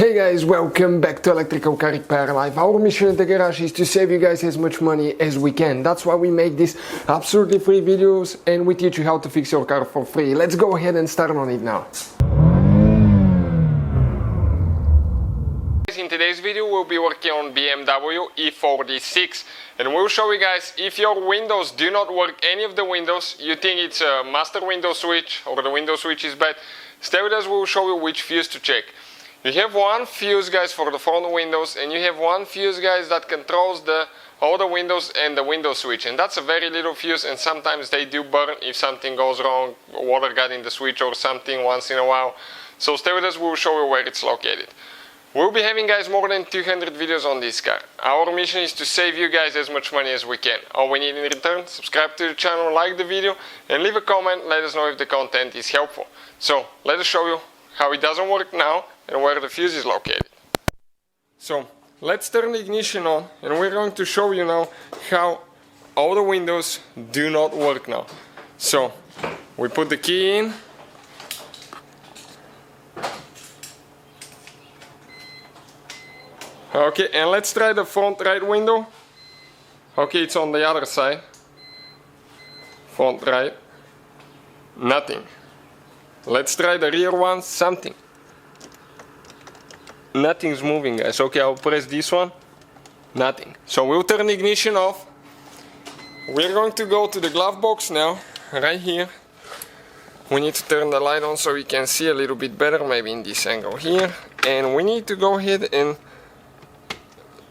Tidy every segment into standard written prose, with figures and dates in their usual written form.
Hey guys, welcome back to Electrical Car Repair Live. Our mission at the garage is to save you guys as much money as we can. That's why we make these absolutely free videos and we teach you how to fix your car for free. Let's go ahead and start on it now. In today's video we'll be working on BMW E46 and we'll show you guys if your windows do not work, any of the windows, you think it's a master window switch or the window switch is bad, stay with us, we'll show you which fuse to check. You have one fuse, guys, for the front windows, and you have one fuse, guys, that controls all the windows and the window switch. And that's a very little fuse, and sometimes they do burn if something goes wrong, water got in the switch or something once in a while. So stay with us, we'll show you where it's located. We'll be having, guys, more than 200 videos on this car. Our mission is to save you guys as much money as we can. All we need in return, subscribe to the channel, like the video, and leave a comment, let us know if the content is helpful. So let us show you how it doesn't work now and where the fuse is located. So let's turn the ignition on and we're going to show you now how all the windows do not work now. So we put the key in. Okay, and let's try the front right window. Okay, it's on the other side. Front right. Nothing. Let's try the rear one, something. Nothing's moving, guys. Okay, I'll press this one. Nothing. So we'll turn the ignition off. We're going to go to the glove box now, right here. We need to turn the light on so we can see a little bit better, maybe in this angle here. And we need to go ahead and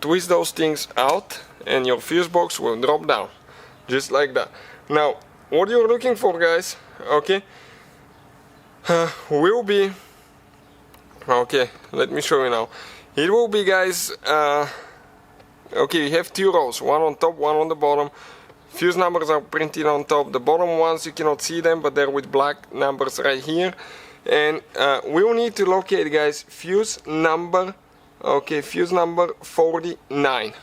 twist those things out and your fuse box will drop down. Just like that. Now, what you're looking for, guys, okay, will be, okay, let me show you now. It will be, guys, okay, you have two rows, one on top, one on the bottom. Fuse numbers are printed on top. The bottom ones, you cannot see them, but they're with black numbers right here. And we will need to locate, guys, fuse number, okay, fuse number 49.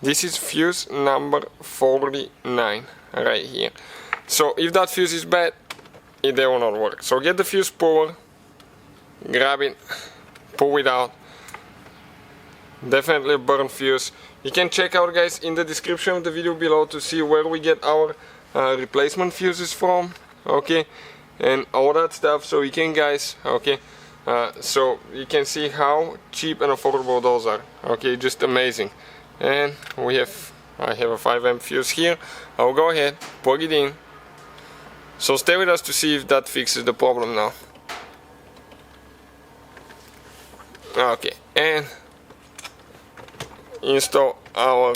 This is fuse number 49 right here. So if that fuse is bad, it will not work. So get the fuse puller, grab it, pull it out. Definitely a burn fuse. You can check out, guys, in the description of the video below to see where we get our replacement fuses from, okay, and all that stuff. So you can, guys, okay, so you can see how cheap and affordable those are. Okay, just amazing. And I have a 5 amp fuse here. I'll go ahead, plug it in. So stay with us to see if that fixes the problem now. Okay, and install our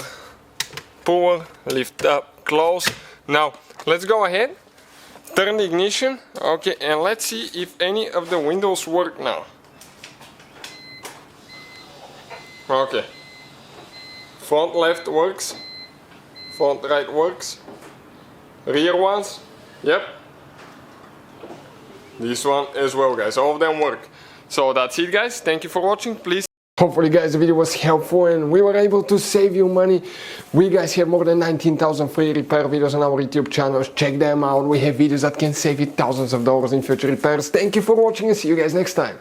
puller, lift up, close. Now let's go ahead, turn the ignition, okay, and let's see if any of the windows work now. Okay, front left works, front right works, rear ones, yep, this one as well, guys, all of them work. So that's it, guys, thank you for watching. Please, hopefully, guys, the video was helpful and we were able to save you money. We, guys, have more than 19,000 free repair videos on our YouTube channels. Check them out. We have videos that can save you thousands of dollars in future repairs. Thank you for watching and see you guys next time.